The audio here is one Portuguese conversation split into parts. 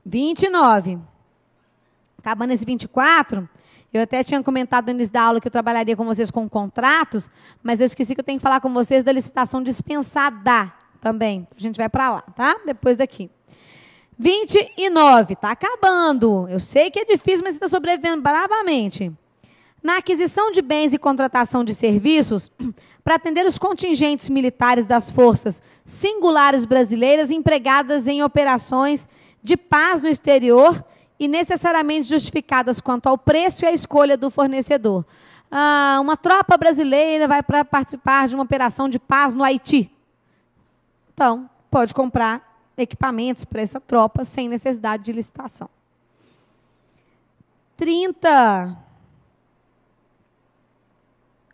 29. Acabando esse 24, eu até tinha comentado no início da aula que eu trabalharia com vocês com contratos, mas eu esqueci que eu tenho que falar com vocês da licitação dispensada também. A gente vai para lá, tá? Depois daqui. 29, está acabando. Eu sei que é difícil, mas você está sobrevivendo bravamente. Na aquisição de bens e contratação de serviços, para atender os contingentes militares das forças singulares brasileiras empregadas em operações de paz no exterior e necessariamente justificadas quanto ao preço e à escolha do fornecedor. Uma tropa brasileira vai para participar de uma operação de paz no Haiti. Então, pode comprar equipamentos para essa tropa sem necessidade de licitação. 30.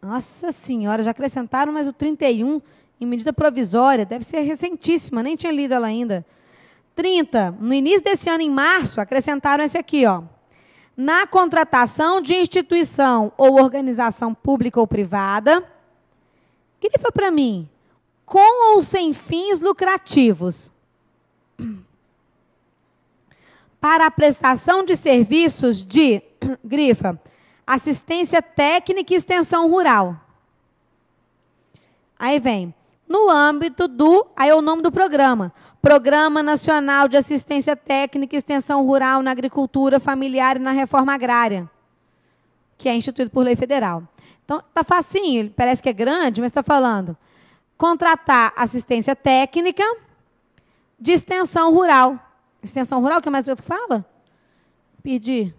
Nossa senhora, já acrescentaram, mas o 31, em medida provisória, deve ser recentíssima, nem tinha lido ela ainda. 30, no início desse ano, em março, acrescentaram esse aqui, ó. Na contratação de instituição ou organização pública ou privada, que foi para mim? Com ou sem fins lucrativos. Para a prestação de serviços de, grifa, assistência técnica e extensão rural. Aí vem, no âmbito do, aí é o nome do programa, Programa Nacional de Assistência Técnica e Extensão Rural na Agricultura Familiar e na Reforma Agrária, que é instituído por lei federal. Então, está facinho, parece que é grande, mas está falando, contratar assistência técnica de extensão rural. Extensão rural, o que mais eu falo? Perdi.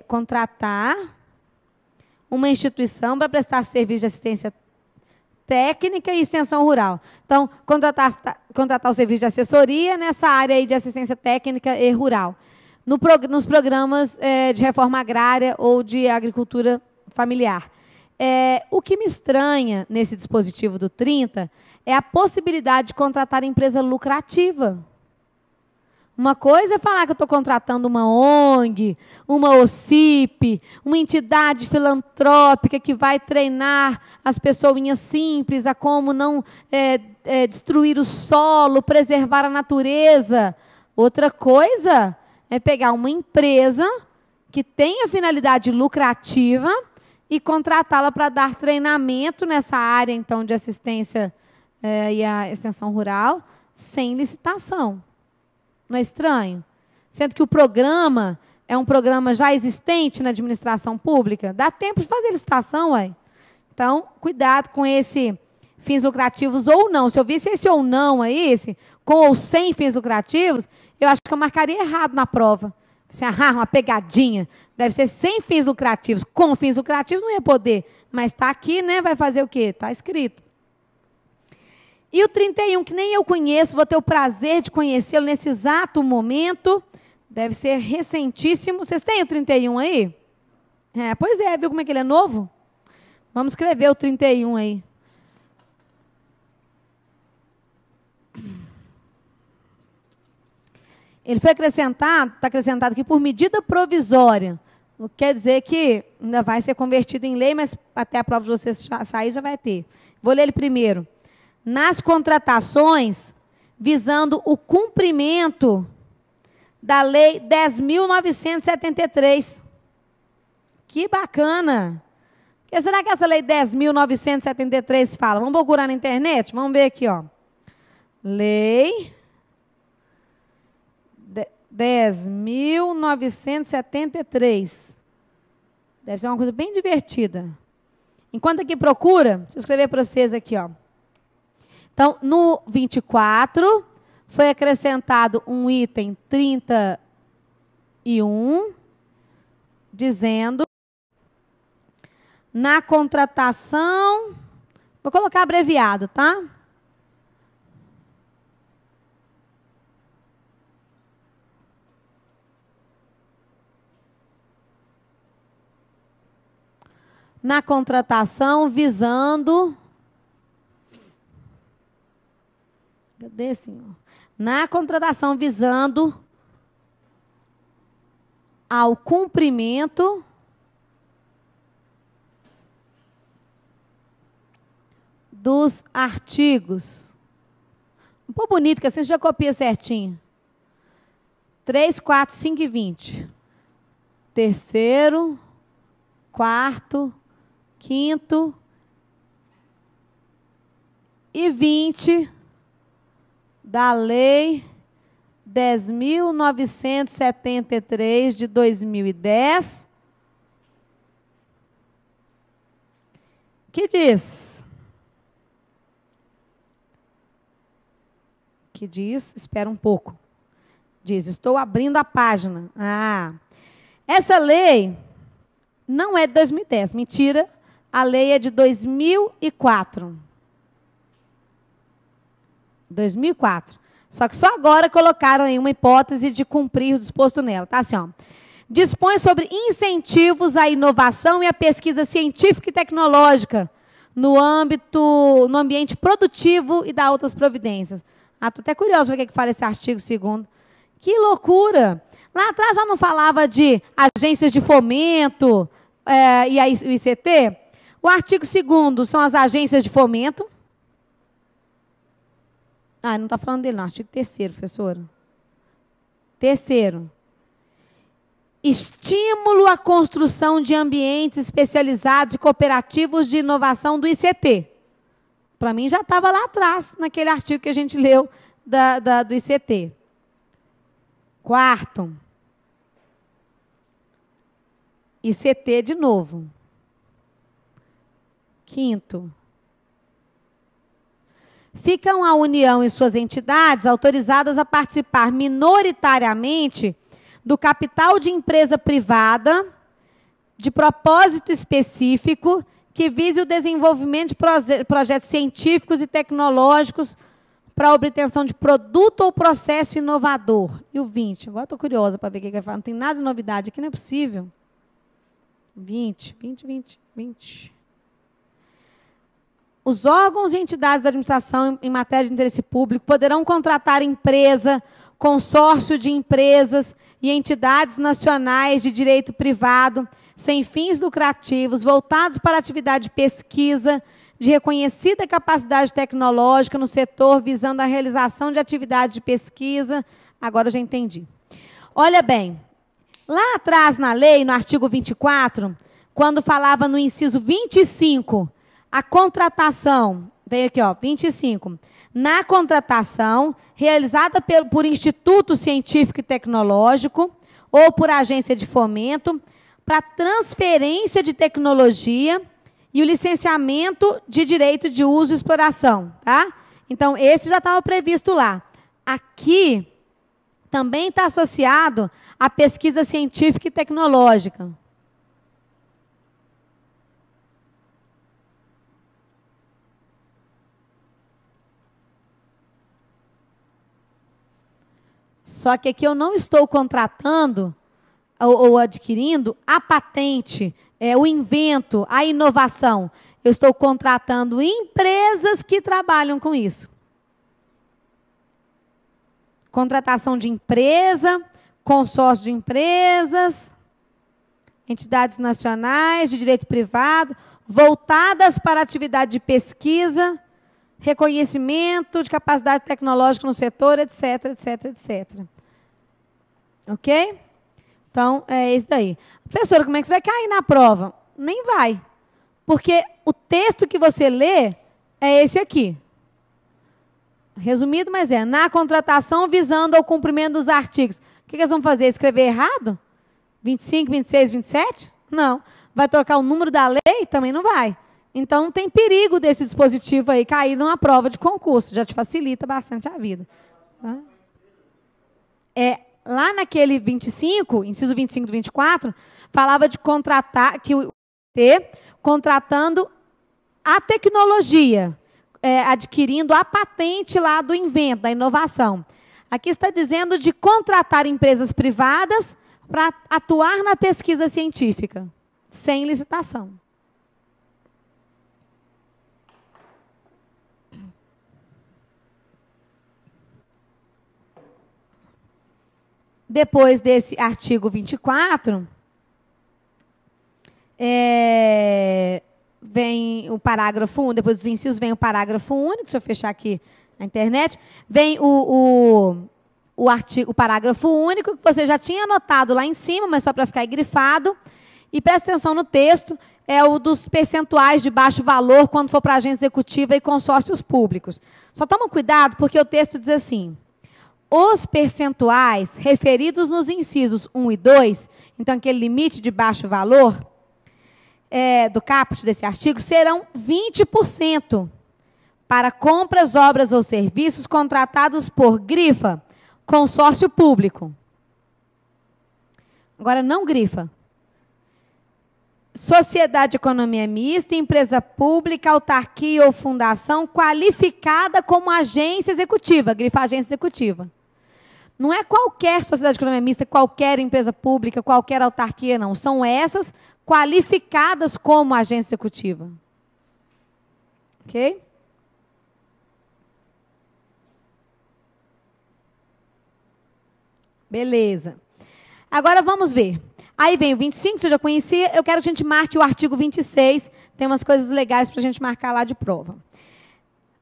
Contratar uma instituição para prestar serviço de assistência técnica e extensão rural. Então, contratar o serviço de assessoria nessa área aí de assistência técnica e rural. Nos programas de reforma agrária ou de agricultura familiar. O que me estranha nesse dispositivo do 30 é a possibilidade de contratar empresa lucrativa. Uma coisa é falar que eu estou contratando uma ONG, uma OCIP, uma entidade filantrópica que vai treinar as pessoinhas simples a como não destruir o solo, preservar a natureza. Outra coisa é pegar uma empresa que tenha finalidade lucrativa e contratá-la para dar treinamento nessa área, então, de assistência e a extensão rural, sem licitação. Não é estranho? Sendo que o programa é um programa já existente na administração pública, dá tempo de fazer licitação, ué. Então, cuidado com esse fins lucrativos ou não. Se eu visse esse ou não aí, esse com ou sem fins lucrativos, eu acho que eu marcaria errado na prova. Assim, uma pegadinha. Deve ser sem fins lucrativos. Com fins lucrativos não ia poder. Mas está aqui, né? Vai fazer o quê? Está escrito. E o 31, que nem eu conheço, vou ter o prazer de conhecê-lo nesse exato momento. Deve ser recentíssimo. Vocês têm o 31 aí? Pois é, viu como é que ele é novo? Vamos escrever o 31 aí. Ele foi acrescentado, está acrescentado aqui por medida provisória. O que quer dizer que ainda vai ser convertido em lei, mas até a prova de vocês sair já vai ter. Vou ler ele primeiro. Nas contratações, visando o cumprimento da Lei 10.973. Que bacana! O que será que essa Lei 10.973 fala? Vamos procurar na internet? Vamos ver aqui, ó. Lei 10.973. Deve ser uma coisa bem divertida. Enquanto aqui procura, deixa eu escrever para vocês aqui, ó. Então, no 24, foi acrescentado um item 31, dizendo, na contratação, vou colocar abreviado, tá? Na contratação visando... Cadê, senhor? Na contratação visando ao cumprimento dos artigos pôr bonito, que assim você já copia certinho. 3, 4, 5 e 20. Terceiro, quarto, quinto e 20 da Lei 10.973 de 2010, que diz, espera um pouco, diz, estou abrindo a página. Essa lei não é de 2010, mentira, a lei é de 2004. 2004. Só que só agora colocaram aí uma hipótese de cumprir o disposto nela. Tá assim, ó. Dispõe sobre incentivos à inovação e à pesquisa científica e tecnológica no ambiente produtivo e dá outras providências. Estou até curiosa para que fala esse artigo 2º. Que loucura! Lá atrás já não falava de agências de fomento e o ICT? O artigo 2º são as agências de fomento. Não está falando dele, não. Artigo 3º, professora. 3º. Estímulo à construção de ambientes especializados e cooperativos de inovação do ICT. Para mim, já estava lá atrás, naquele artigo que a gente leu do ICT. 4º. ICT de novo. 5º. Ficam a União e suas entidades autorizadas a participar minoritariamente do capital de empresa privada de propósito específico que vise o desenvolvimento de projetos científicos e tecnológicos para a obtenção de produto ou processo inovador. E o 20? Agora estou curiosa para ver o que vai falar. Não tem nada de novidade aqui, não é possível. 20. Os órgãos e entidades da administração em matéria de interesse público poderão contratar empresa, consórcio de empresas e entidades nacionais de direito privado, sem fins lucrativos, voltados para atividade de pesquisa, de reconhecida capacidade tecnológica no setor, visando a realização de atividades de pesquisa. Agora eu já entendi. Olha bem, lá atrás na lei, no artigo 24, quando falava no inciso 25, a contratação, veio aqui, ó, 25. Na contratação, realizada por instituto científico e tecnológico ou por agência de fomento, para transferência de tecnologia e o licenciamento de direito de uso e exploração. Tá? Então, esse já estava previsto lá. Aqui, também está associado à pesquisa científica e tecnológica. Só que aqui eu não estou contratando ou adquirindo a patente, o invento, a inovação. Eu estou contratando empresas que trabalham com isso. Contratação de empresa, consórcio de empresas, entidades nacionais de direito privado, voltadas para a atividade de pesquisa, reconhecimento de capacidade tecnológica no setor, etc, etc, etc. Ok? Então, é isso daí. Professora, como é que você vai cair na prova? Nem vai. Porque o texto que você lê é esse aqui. Resumido, mas na contratação visando ao cumprimento dos artigos. O que eles vão fazer? Escrever errado? 25, 26, 27? Não. Vai trocar o número da lei? Também não vai. Então, tem perigo desse dispositivo aí cair numa prova de concurso. Já te facilita bastante a vida. Tá? Lá naquele 25, inciso 25 do 24, falava de contratar, que o contratando a tecnologia, adquirindo a patente lá do invento, da inovação. Aqui está dizendo de contratar empresas privadas para atuar na pesquisa científica, sem licitação. Depois desse artigo 24, vem o parágrafo 1, depois dos incisos vem o parágrafo único, deixa eu fechar aqui na internet, vem o parágrafo único, que você já tinha anotado lá em cima, mas só para ficar grifado. E presta atenção no texto, é o dos percentuais de baixo valor quando for para agência executiva e consórcios públicos. Só toma cuidado, porque o texto diz assim: os percentuais referidos nos incisos 1 e 2, então aquele limite de baixo valor do caput desse artigo, serão 20% para compras, obras ou serviços contratados por grifa, consórcio público. Agora, não grifa. Sociedade de economia mista, empresa pública, autarquia ou fundação qualificada como agência executiva, grifa agência executiva. Não é qualquer sociedade de economia mista, qualquer empresa pública, qualquer autarquia, não. São essas qualificadas como agência executiva. Ok? Beleza. Agora vamos ver. Aí vem o 25, você já conhecia. Eu quero que a gente marque o artigo 26. Tem umas coisas legais para a gente marcar lá de prova.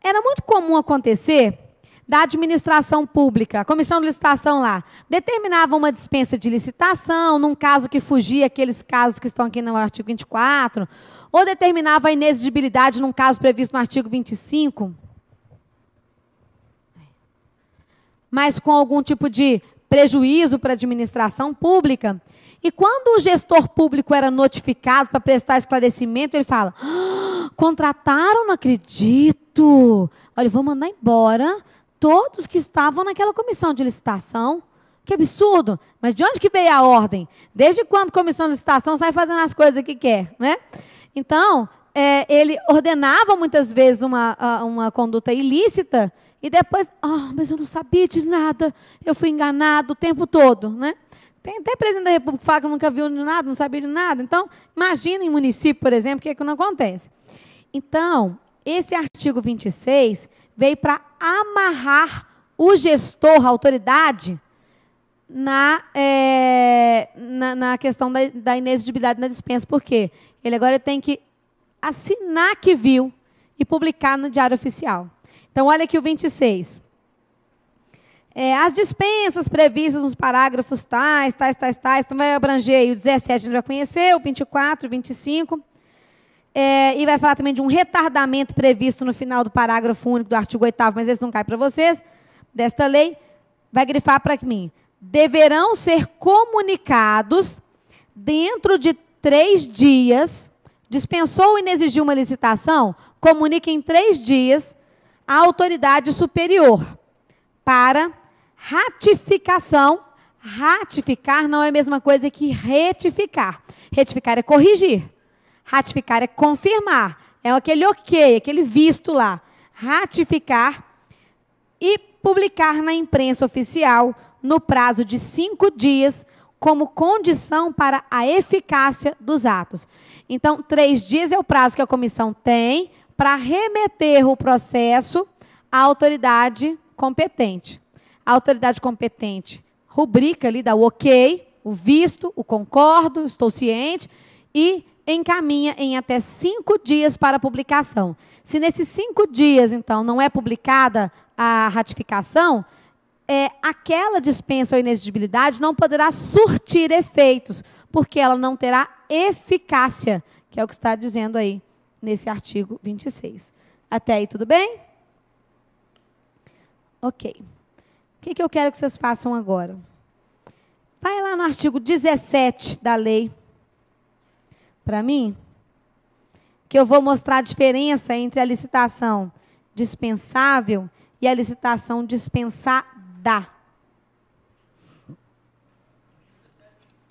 Era muito comum acontecer da administração pública, a comissão de licitação lá, determinava uma dispensa de licitação, num caso que fugia aqueles casos que estão aqui no artigo 24, ou determinava a inexigibilidade num caso previsto no artigo 25, mas com algum tipo de prejuízo para a administração pública. E quando o gestor público era notificado para prestar esclarecimento, ele fala: contrataram, não acredito. Olha, vou mandar embora todos que estavam naquela comissão de licitação. Que absurdo. Mas de onde que veio a ordem? Desde quando a comissão de licitação sai fazendo as coisas que quer, né? Então, ele ordenava muitas vezes uma conduta ilícita e depois, mas eu não sabia de nada, eu fui enganado o tempo todo, né? Tem até presidente da República que fala que nunca viu de nada, não sabia de nada. Então, imagina em município, por exemplo, o que não acontece. Então, esse artigo 26 veio para amarrar o gestor, a autoridade, na questão da inexigibilidade na dispensa. Por quê? Ele agora tem que assinar que viu e publicar no Diário Oficial. Então, olha aqui o 26. As dispensas previstas nos parágrafos tais, então vai abranger aí o 17, a gente já conheceu, o 24, o 25, e vai falar também de um retardamento previsto no final do parágrafo único do artigo 8º, mas esse não cai para vocês, desta lei, vai grifar para mim: deverão ser comunicados dentro de 3 dias, dispensou ou inexigiu uma licitação, comunique em 3 dias à autoridade superior para ratificação. Ratificar não é a mesma coisa que retificar. Retificar é corrigir. Ratificar é confirmar. É aquele ok, aquele visto lá. Ratificar e publicar na imprensa oficial no prazo de 5 dias como condição para a eficácia dos atos. Então, 3 dias é o prazo que a comissão tem para remeter o processo à autoridade competente. A autoridade competente rubrica ali, dá o ok, o visto, o concordo, estou ciente, e encaminha em até 5 dias para a publicação. Se nesses 5 dias, então, não é publicada a ratificação, aquela dispensa ou inexigibilidade não poderá surtir efeitos, porque ela não terá eficácia, que é o que está dizendo aí nesse artigo 26. Até aí, tudo bem? Ok. O que eu quero que vocês façam agora? Vai lá no artigo 17 da lei, para mim, que eu vou mostrar a diferença entre a licitação dispensável e a licitação dispensada.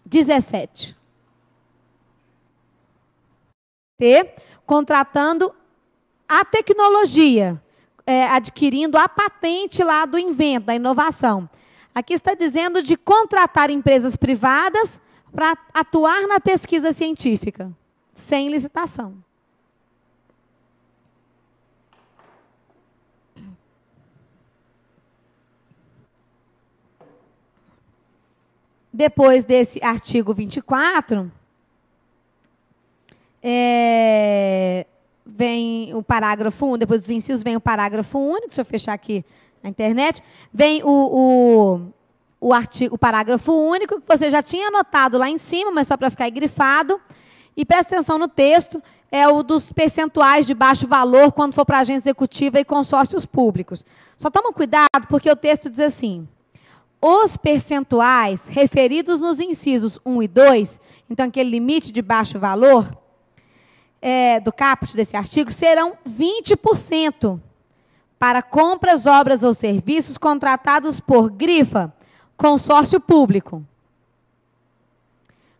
17. Contratando a tecnologia, adquirindo a patente lá do invento, da inovação. Aqui está dizendo de contratar empresas privadas para atuar na pesquisa científica, sem licitação. Depois desse artigo 24, vem o parágrafo 1, depois dos incisos vem o parágrafo único, se eu fechar aqui na internet, vem o parágrafo único, que você já tinha anotado lá em cima, mas só para ficar grifado. E presta atenção no texto, é o dos percentuais de baixo valor quando for para agência executiva e consórcios públicos. Só toma cuidado, porque o texto diz assim: os percentuais referidos nos incisos 1 e 2, então aquele limite de baixo valor do caput desse artigo, serão 20% para compras, obras ou serviços contratados por, grifa, consórcio público.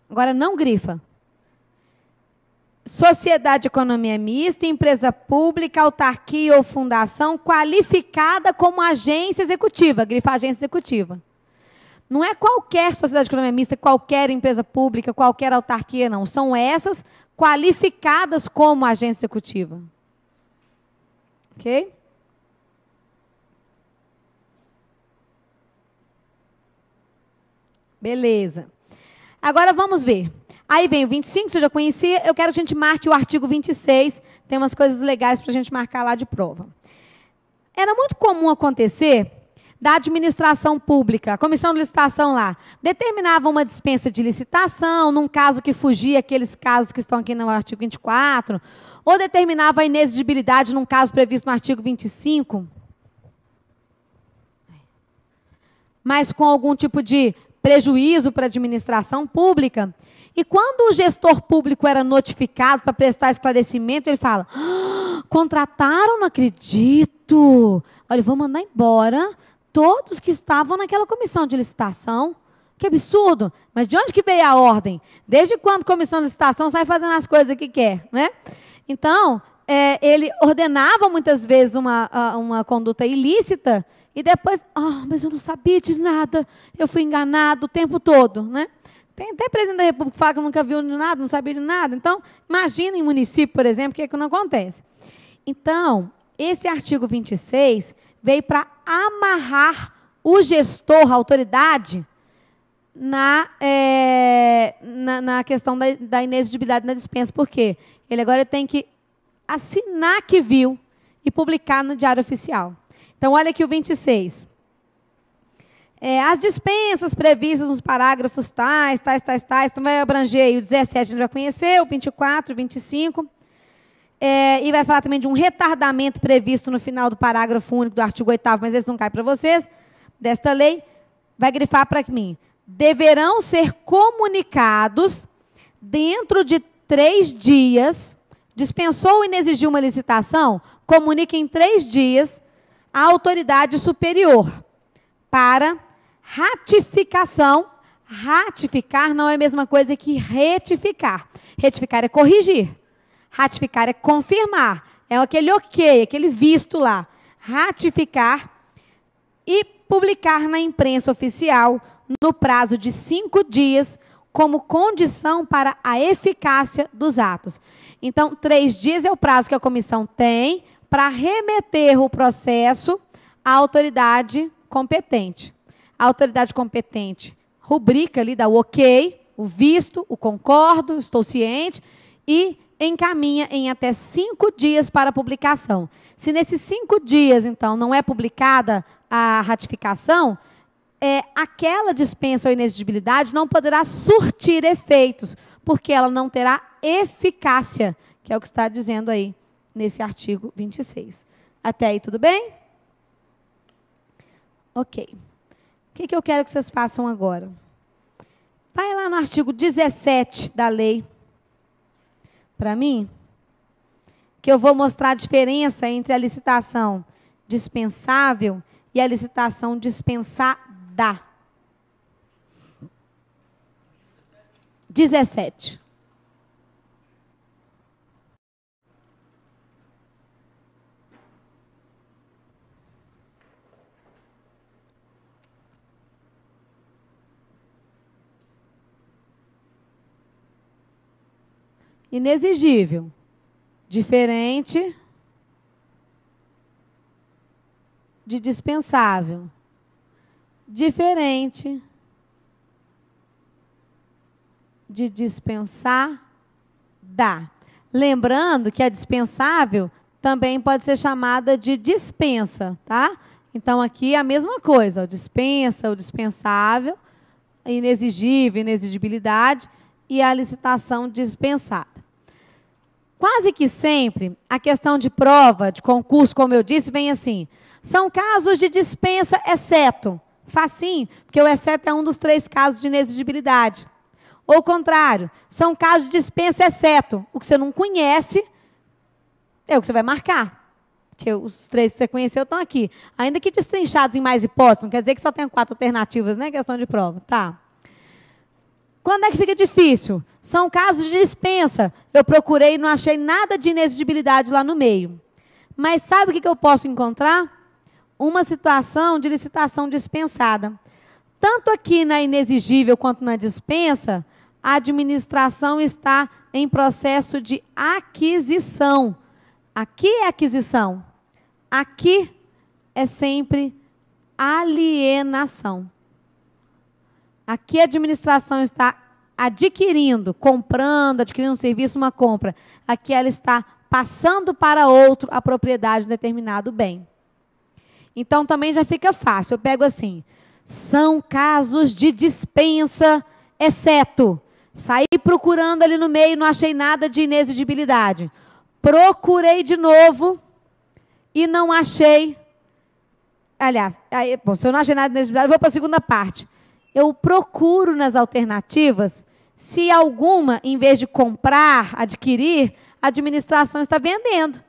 Agora, não grifa. Sociedade de economia mista, empresa pública, autarquia ou fundação qualificada como agência executiva, grifa agência executiva. Não é qualquer sociedade de economia mista, qualquer empresa pública, qualquer autarquia, não. São essas qualificadas como agência executiva. Ok? Beleza. Agora vamos ver. Aí vem o 25, você já conhecia. Eu quero que a gente marque o artigo 26. Tem umas coisas legais para a gente marcar lá de prova. Era muito comum acontecer da administração pública, a comissão de licitação lá, determinava uma dispensa de licitação, num caso que fugia aqueles casos que estão aqui no artigo 24, ou determinava a inexigibilidade num caso previsto no artigo 25, mas com algum tipo de prejuízo para a administração pública. E quando o gestor público era notificado para prestar esclarecimento, ele fala: contrataram, não acredito. Olha, vou mandar embora todos que estavam naquela comissão de licitação. Que absurdo. Mas de onde que veio a ordem? Desde quando a comissão de licitação sai fazendo as coisas que quer, né? Então, ele ordenava muitas vezes uma conduta ilícita e depois, mas eu não sabia de nada, eu fui enganado o tempo todo, né? Tem até presidente da República que fala que nunca viu de nada, não sabia de nada. Então, imagina em município, por exemplo, o que é que não acontece. Então, esse artigo 26 veio para amarrar o gestor, a autoridade, na questão da inexigibilidade na dispensa. Por quê? Ele agora tem que assinar que viu e publicar no Diário Oficial. Então, olha aqui o 26. As dispensas previstas nos parágrafos tais, então vai abranger aí o 17, a gente já conheceu, o 24, o 25, e vai falar também de um retardamento previsto no final do parágrafo único do artigo 8º, mas esse não cai para vocês, desta lei, vai grifar para mim: deverão ser comunicados dentro de 3 dias, dispensou ou inexigiu uma licitação, comunique em 3 dias à autoridade superior para ratificação. Ratificar não é a mesma coisa que retificar. Retificar é corrigir. Ratificar é confirmar. É aquele ok, aquele visto lá. Ratificar e publicar na imprensa oficial no prazo de 5 dias como condição para a eficácia dos atos. Então, 3 dias é o prazo que a comissão tem para remeter o processo à autoridade competente. A autoridade competente rubrica ali, dá o ok, o visto, o concordo, estou ciente, e encaminha em até 5 dias para a publicação. Se nesses 5 dias, então, não é publicada a ratificação, aquela dispensa ou inexigibilidade não poderá surtir efeitos, porque ela não terá eficácia, que é o que está dizendo aí nesse artigo 26. Até aí, tudo bem? Ok. O que eu quero que vocês façam agora? Vai lá no artigo 17 da lei, para mim, que eu vou mostrar a diferença entre a licitação dispensável e a licitação dispensada. 17. Inexigível. Diferente de dispensável. Diferente de dispensar, dá. Lembrando que a dispensável também pode ser chamada de dispensa, tá? Então, aqui é a mesma coisa, o dispensa, o dispensável, inexigível, inexigibilidade e a licitação dispensada. Quase que sempre, a questão de prova, de concurso, como eu disse, vem assim, são casos de dispensa, exceto. Facinho, porque o exceto é um dos 3 casos de inexigibilidade. Ou o contrário, são casos de dispensa, exceto. O que você não conhece é o que você vai marcar. Porque os 3 que você conheceu estão aqui. Ainda que destrinchados em mais hipóteses, não quer dizer que só tem 4 alternativas, né? Questão de prova. Tá. Quando é que fica difícil? São casos de dispensa. Eu procurei e não achei nada de inexigibilidade lá no meio. Mas sabe o que eu posso encontrar? Uma situação de licitação dispensada. Tanto aqui na inexigível quanto na dispensa, a administração está em processo de aquisição. Aqui é aquisição. Aqui é sempre alienação. Aqui a administração está adquirindo, comprando, adquirindo um serviço, uma compra. Aqui ela está passando para outro a propriedade de determinado bem. Então, também já fica fácil. Eu pego assim, são casos de dispensa, exceto. Saí procurando ali no meio, não achei nada de inexigibilidade. Procurei de novo e não achei. Aliás, se eu não achei nada de inexigibilidade, eu vou para a segunda parte. Eu procuro nas alternativas se alguma, em vez de comprar, adquirir, a administração está vendendo,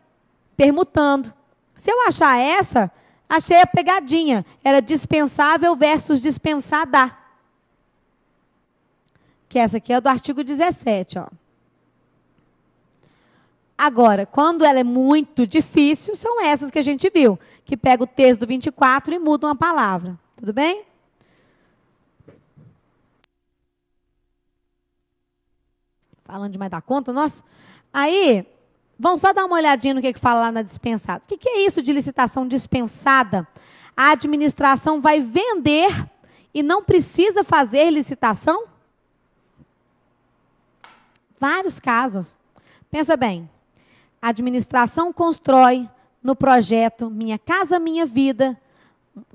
permutando. Se eu achar essa, achei a pegadinha. Era dispensável versus dispensada. Que essa aqui é do artigo 17, ó. Agora, quando ela é muito difícil, são essas que a gente viu, que pega o texto do 24 e muda uma palavra. Tudo bem? Falando demais da conta, nossa. Aí, vamos só dar uma olhadinha no que fala lá na dispensada. O que é isso de licitação dispensada? A administração vai vender e não precisa fazer licitação? Vários casos. Pensa bem. A administração constrói no projeto Minha Casa Minha Vida,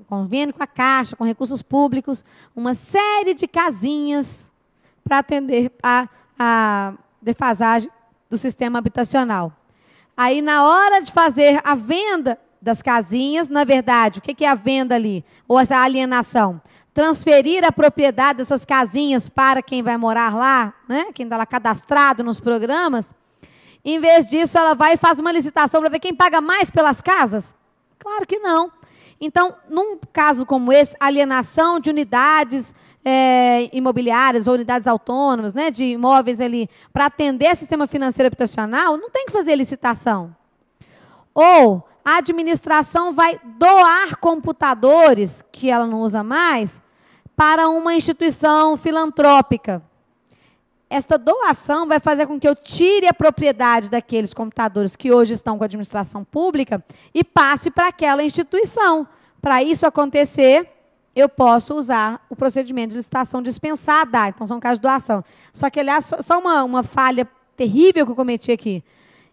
convênio com a Caixa, com recursos públicos, uma série de casinhas para atender a defasagem do sistema habitacional. Aí, na hora de fazer a venda das casinhas, na verdade, o que é a venda ali? Ou essa alienação? Transferir a propriedade dessas casinhas para quem vai morar lá, né? Quem está lá cadastrado nos programas. Em vez disso, ela vai e faz uma licitação para ver quem paga mais pelas casas? Claro que não. Então, num caso como esse, alienação de unidades imobiliárias ou unidades autônomas, né, de imóveis ali, para atender o sistema financeiro habitacional, não tem que fazer licitação. Ou a administração vai doar computadores, que ela não usa mais, para uma instituição filantrópica. Esta doação vai fazer com que eu tire a propriedade daqueles computadores que hoje estão com a administração pública e passe para aquela instituição. Para isso acontecer, eu posso usar o procedimento de licitação dispensada. Então, são casos de doação. Só que, aliás, só uma falha terrível que eu cometi aqui.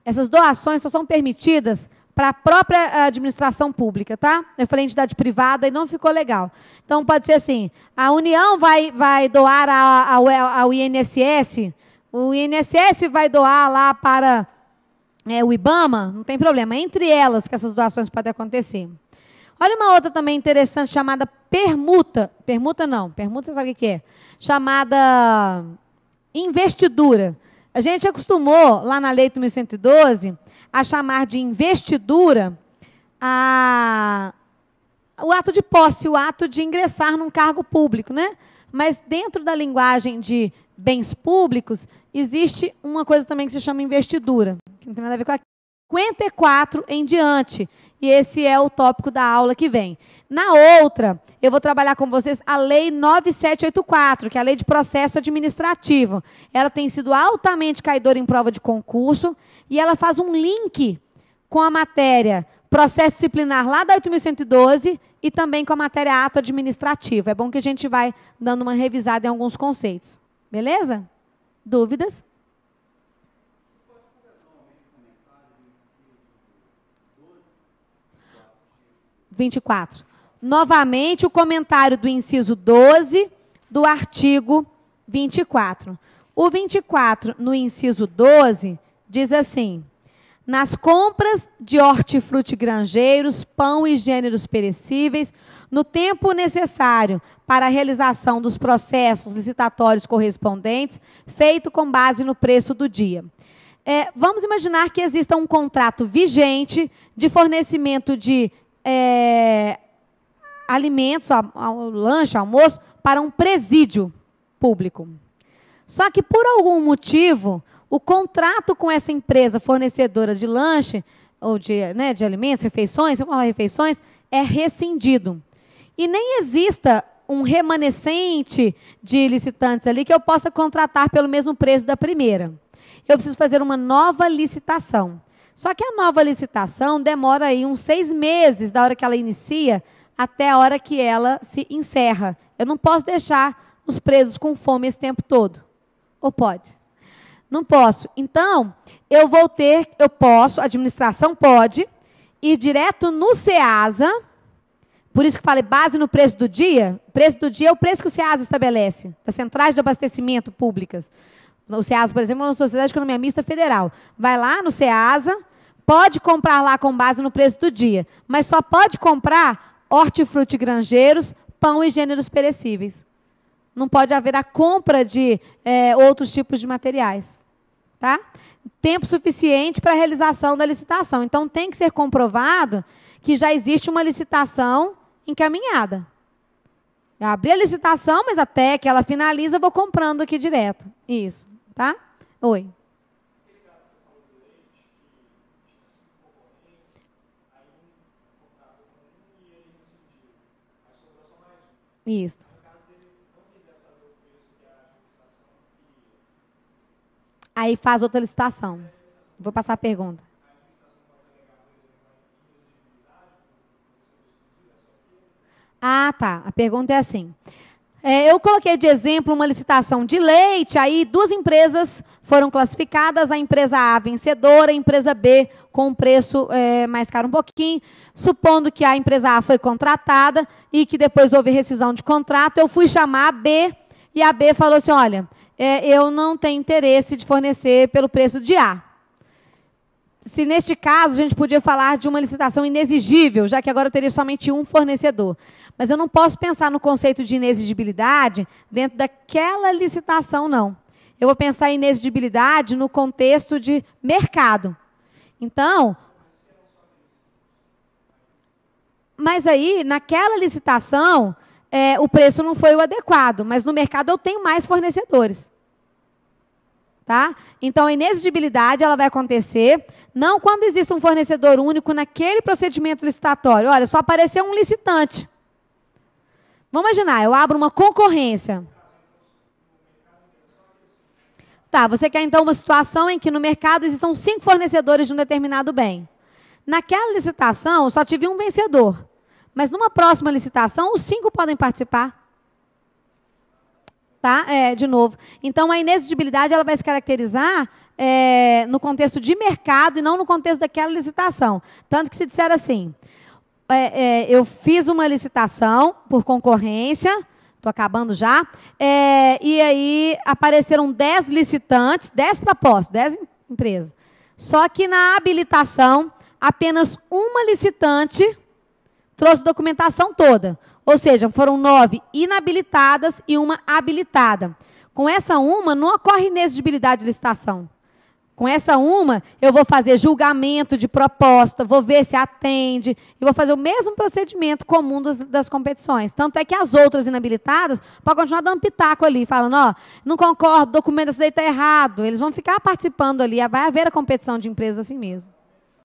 Essas doações só são permitidas para a própria administração pública, tá? Eu falei entidade privada e não ficou legal. Então, pode ser assim, a União vai doar ao INSS, o INSS vai doar lá para o IBAMA, não tem problema. É entre elas que essas doações podem acontecer. Olha uma outra também interessante, chamada permuta. Permuta não, permuta sabe o que é? Chamada investidura. A gente acostumou, lá na Lei 8.112, a chamar de investidura o ato de posse, o ato de ingressar num cargo público, né? Mas dentro da linguagem de bens públicos, existe uma coisa também que se chama investidura, que não tem nada a ver com a 54 em diante. E esse é o tópico da aula que vem. Na outra, eu vou trabalhar com vocês a Lei 9784, que é a Lei de Processo Administrativo. Ela tem sido altamente caidora em prova de concurso e ela faz um link com a matéria processo disciplinar lá da 8.112 e também com a matéria ato administrativo. É bom que a gente vai dando uma revisada em alguns conceitos. Beleza? Dúvidas? 24. Novamente, o comentário do inciso 12 do artigo 24. O 24, no inciso 12, diz assim: nas compras de hortifrutigranjeiros, pão e gêneros perecíveis, no tempo necessário para a realização dos processos licitatórios correspondentes, feito com base no preço do dia. Vamos imaginar que exista um contrato vigente de fornecimento de alimentos, lanche, almoço, para um presídio público. Só que, por algum motivo, o contrato com essa empresa fornecedora de lanche, ou de alimentos, refeições, vamos falar refeições, é rescindido. E nem exista um remanescente de licitantes ali que eu possa contratar pelo mesmo preço da primeira. Eu preciso fazer uma nova licitação. Só que a nova licitação demora aí uns 6 meses, da hora que ela inicia até a hora que ela se encerra. Eu não posso deixar os presos com fome esse tempo todo. Ou pode? Não posso. Então, a administração pode ir direto no SEASA, por isso que falei base no preço do dia. O preço do dia é o preço que o SEASA estabelece, das centrais de abastecimento públicas. O SEASA, por exemplo, é uma Sociedade de Economia Mista Federal. Vai lá no SEASA, pode comprar lá com base no preço do dia, mas só pode comprar hortifrutigranjeiros, pão e gêneros perecíveis. Não pode haver a compra de outros tipos de materiais. Tá? Tempo suficiente para a realização da licitação. Então, tem que ser comprovado que já existe uma licitação encaminhada. Eu abri a licitação, mas até que ela finaliza, eu vou comprando aqui direto. Isso. Tá? Oi. Isso. Aí faz outra licitação. Vou passar a pergunta. Ah, tá. A pergunta é assim. Eu coloquei de exemplo uma licitação de leite, aí 2 empresas foram classificadas, a empresa A vencedora, a empresa B com um preço mais caro um pouquinho. Supondo que a empresa A foi contratada e que depois houve rescisão de contrato, eu fui chamar a B e a B falou assim, olha, eu não tenho interesse de fornecer pelo preço de A. Se neste caso a gente podia falar de uma licitação inexigível, já que agora eu teria somente um fornecedor. Mas eu não posso pensar no conceito de inexigibilidade dentro daquela licitação, não. Eu vou pensar em inexigibilidade no contexto de mercado. Então, mas aí, naquela licitação, o preço não foi o adequado, mas no mercado eu tenho mais fornecedores. Tá? Então, a inexigibilidade ela vai acontecer não quando existe um fornecedor único naquele procedimento licitatório. Olha, só apareceu um licitante. Vamos imaginar, eu abro uma concorrência. Tá, você quer então uma situação em que no mercado existam 5 fornecedores de um determinado bem. Naquela licitação, eu só tive um vencedor. Mas numa próxima licitação, os 5 podem participar. Tá? De novo. Então, a inexigibilidade ela vai se caracterizar no contexto de mercado e não no contexto daquela licitação. Tanto que se disser assim, eu fiz uma licitação por concorrência, estou acabando já, e aí apareceram 10 licitantes, 10 propostas, 10 empresas. Só que na habilitação, apenas uma licitante trouxe documentação toda. Ou seja, foram 9 inabilitadas e uma habilitada. Com essa uma, não ocorre inexigibilidade de licitação. Com essa uma, eu vou fazer julgamento de proposta, vou ver se atende, e vou fazer o mesmo procedimento comum das competições. Tanto é que as outras inabilitadas podem continuar dando pitaco ali, falando, ó, não concordo, o documento desse daí está errado. Eles vão ficar participando ali, vai haver a competição de empresas assim mesmo.